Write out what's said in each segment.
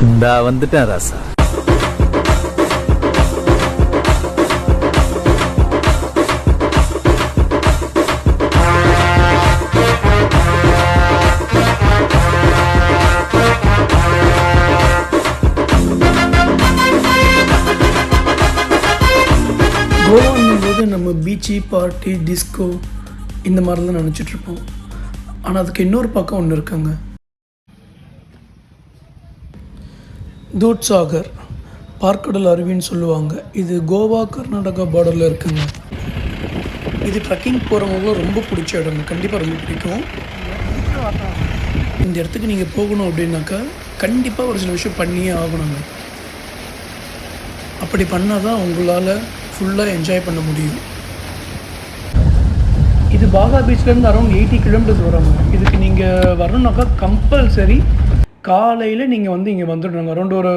இந்தா வந்துட்டேன் ராசா. கோவாங்கும்போது நம்ம பீச்சு, பார்ட்டி, டிஸ்கோ இந்த மாதிரிலாம் நினச்சிட்ருப்போம். ஆனால் அதுக்கு இன்னொரு பக்கம் ஒன்று இருக்குங்க. தூத்சாகர் பார்க்கடல் அருவின்னு சொல்லுவாங்க. இது கோவா கர்நாடகா பார்டரில் இருக்குங்க. இது ட்ரக்கிங் போகிறவங்க ரொம்ப பிடிச்ச இடங்க, கண்டிப்பாக ரொம்ப பிடிக்கும். இந்த இடத்துக்கு நீங்கள் போகணும் அப்படின்னாக்கா கண்டிப்பாக ஒரு சில விஷயம் பண்ணியே ஆகணுங்க. அப்படி பண்ணால் தான் உங்களால் ஃபுல்லாக என்ஜாய் பண்ண முடியும். இது பாகா பீச்லேருந்து அரௌண்ட் 80 கிலோமீட்டர்ஸ் வராங்க. இதுக்கு நீங்கள் வரணுன்னாக்கா கம்பல்சரி காலையில் நீங்கள் வந்து இங்கே வந்துடணுங்க. அரௌண்ட் ஒரு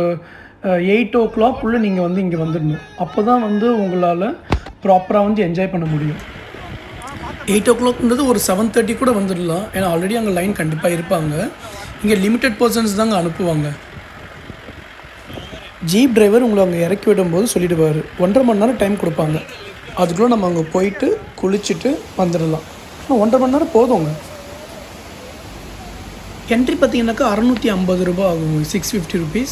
8 o'clock நீங்கள் வந்து இங்கே வந்துடணும். அப்போ தான் வந்து உங்களால் ப்ராப்பராக வந்து என்ஜாய் பண்ண முடியும். 8 o'clockன்றது ஒரு 7:30 கூட வந்துடலாம். ஏன்னா ஆல்ரெடி அங்கே லைன் கண்டிப்பாக இருப்பாங்க. இங்கே லிமிட்டட் பர்சன்ஸ் தாங்க அனுப்புவாங்க. ஜீப் டிரைவர் உங்களை அங்கே இறக்கி விடும்போது சொல்லிவிடுவார். 1.5 மணி நேரம் டைம் கொடுப்பாங்க. அதுக்குள்ளே நம்ம அங்கே போயிட்டு குளிச்சுட்டு வந்துடலாம். ஆனால் 1.5 மணி நேரம் போதுங்க. என்ட்ரி பார்த்திங்கனாக்கா 650 ரூபா ஆகுங்க, 650 rupees.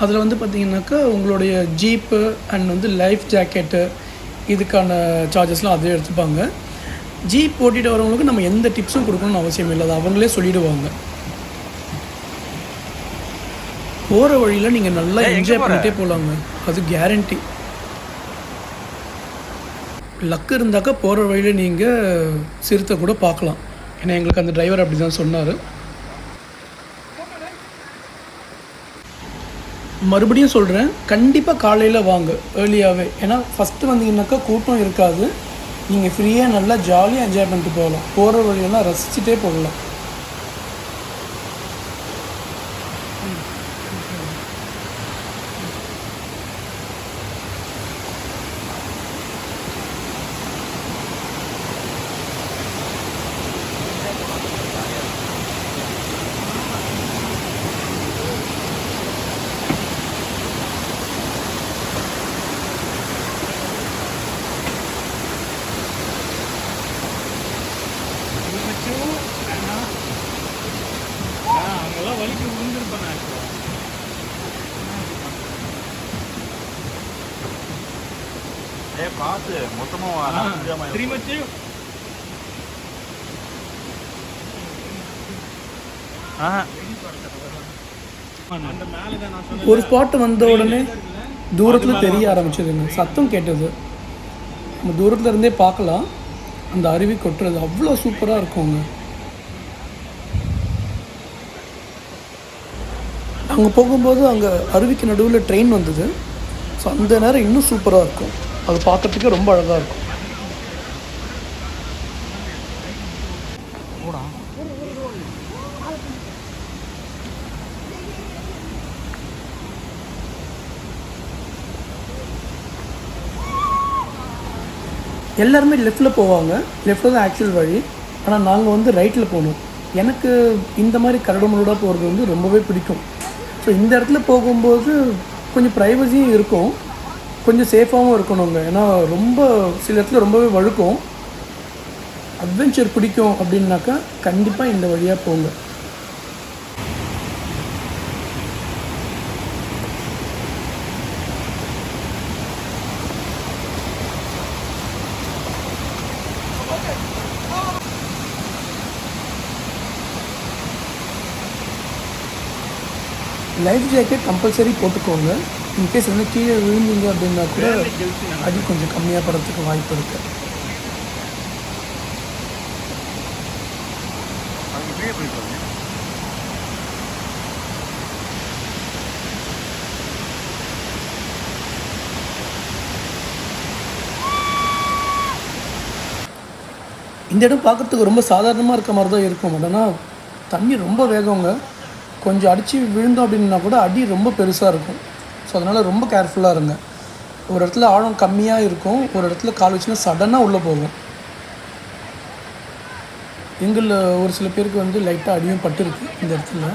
அதில் வந்து பார்த்திங்கனாக்கா உங்களுடைய ஜீப்பு அண்ட் வந்து லைஃப் ஜாக்கெட்டு இதுக்கான சார்ஜஸ்லாம் அதே எடுத்துப்பாங்க. ஜீப் ஓட்டிகிட்டு வரவங்களுக்கு நம்ம எந்த டிப்ஸும் கொடுக்கணும்னு அவசியம் இல்லை, அது அவங்களே சொல்லிவிடுவாங்க. போகிற வழியில் நீங்கள் நல்லா என்ஜாய் பண்ணிகிட்டே போகலாங்க, அது கேரண்டி. லக்கு இருந்தாக்கா போகிற வழியில் நீங்கள் சிறுத்தை கூட பார்க்கலாம். ஏன்னா எங்களுக்கு அந்த டிரைவர் அப்படி தான் சொன்னார். மறுபடியும் சொல்கிறேன், கண்டிப்பாக காலையில் வாங்க ஏர்லியாகவே. ஏன்னா ஃபஸ்ட்டு வந்தீங்கன்னாக்கா கூட்டம் இருக்காது. நீங்கள் ஃப்ரீயாக நல்லா ஜாலியாக என்ஜாய் பண்ணிட்டு போகலாம். போகிற வழியெல்லாம் ரசிச்சுட்டே போகலாம். ஒரு ஸ்பாட் வந்த உடனே தூரத்தில் தெரிய ஆரம்பிச்சதுங்க, சத்தம் கேட்டது. நம்ம தூரத்தில் இருந்தே பார்க்கலாம் அந்த அருவி கொட்டுறது, அவ்வளோ சூப்பராக இருக்குங்க. அங்கே போகும்போது அங்கே அருவிக்கு நடுவில் ட்ரெயின் வந்தது. ஸோ அந்த நேரம் இன்னும் சூப்பராக இருக்கும், அது பார்க்குறதுக்கே ரொம்ப அழகாக இருக்கும். எல்லாருமே லெஃப்ட்டில் போவாங்க, லெஃப்ட்டில் தான் ஆக்சுவல் வழி. ஆனால் நாங்கள் வந்து ரைட்டில் போனோம். எனக்கு இந்த மாதிரி கரடுமுரடாக போகிறது வந்து ரொம்பவே பிடிக்கும். ஸோ இந்த இடத்துல போகும்போது கொஞ்சம் ப்ரைவசியும் இருக்கும், கொஞ்சம் சேஃபாகவும் இருக்கணுங்க. ஏன்னா ரொம்ப சில இடத்துல ரொம்பவே வழுக்கும். அட்வென்ச்சர் பிடிக்கும் அப்படின்னாக்கா கண்டிப்பாக இந்த வழியாக போங்க. லைஃப் ஜாக்கெட் கம்பல்சரி போட்டுக்கோங்க. இன்கேஸ் வந்து கீழே விழுந்தீங்க அப்படின்னா கூட அடி கொஞ்சம் கம்மியாக படுறதுக்கு வாய்ப்பு இருக்குது. இந்த இடம் பார்க்குறதுக்கு ரொம்ப சாதாரணமாக இருக்க மாதிரி தான் இருக்கும். ஆனால் தண்ணி ரொம்ப வேகங்க. கொஞ்சம் அடித்து விழுந்தோம் அப்படின்னா கூட அடி ரொம்ப பெருசாக இருக்கும். ஸோ அதனால் ரொம்ப கேர்ஃபுல்லாக இருங்க. ஒரு இடத்துல ஆழம் கம்மியாக இருக்கும், ஒரு இடத்துல கால் வச்சுன்னா சடனாக உள்ளே போகும். எங்களில் ஒரு சில பேருக்கு வந்து லைட்டாக அடியும் பட்டுருக்கு இந்த இடத்துல.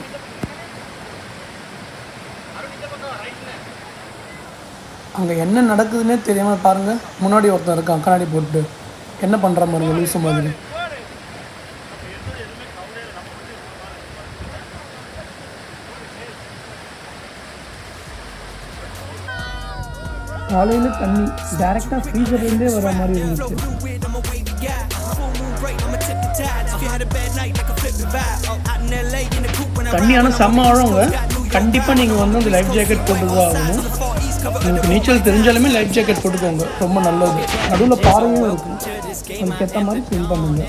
அங்கே என்ன நடக்குதுன்னே தெரியாமல் பாருங்கள். முன்னாடி ஒருத்தன் இருக்கான் கண்ணாடி போட்டு, என்ன பண்ணுற பாருங்க லூசு மாதிரி. காலையில் தண்ணி டேரெக்டாக ஃப்ரீசர்லேருந்தே வர மாதிரி இருந்துச்சு. தண்ணியான செம்ம ஆழங்க. கண்டிப்பாக நீங்கள் வந்து அந்த லைஃப் ஜாக்கெட் போட்டு தான் ஆகணும். உங்களுக்கு நீச்சல் தெரிஞ்சாலுமே லைஃப் ஜாக்கெட் போட்டுக்கோங்க, ரொம்ப நல்லது. நடுவில் பாறையும் இருக்குது, அதுக்கு ஏற்ற மாதிரி ஸ்விம் பண்ணுங்க.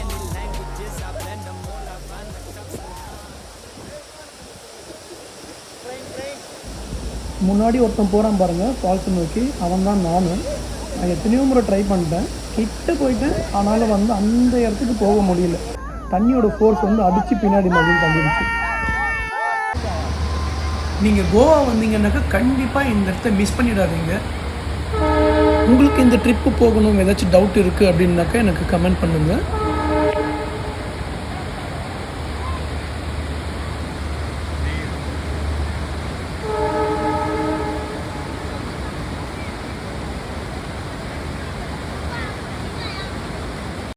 முன்னாடி ஒருத்தன் போகிறான் பாருங்கள் ஃபால்ஸை நோக்கி, அவன் தான் நான் எத்தனையோ முறை ட்ரை பண்ணிட்டேன், கிட்ட போயிட்டேன். ஆனாலும் வந்து அந்த இடத்துக்கு போக முடியல. தண்ணியோட ஃபோர்ஸ் வந்து அடித்து பின்னாடி மதியம் தள்ளிடுச்சு. நீங்கள் கோவா வந்தீங்கன்னாக்கா கண்டிப்பாக இந்த இடத்த மிஸ் பண்ணிடாதீங்க. உங்களுக்கு இந்த ட்ரிப்பு போகணும் ஏதாச்சும் டவுட் இருக்குது அப்படின்னாக்கா எனக்கு கமெண்ட் பண்ணுங்கள்.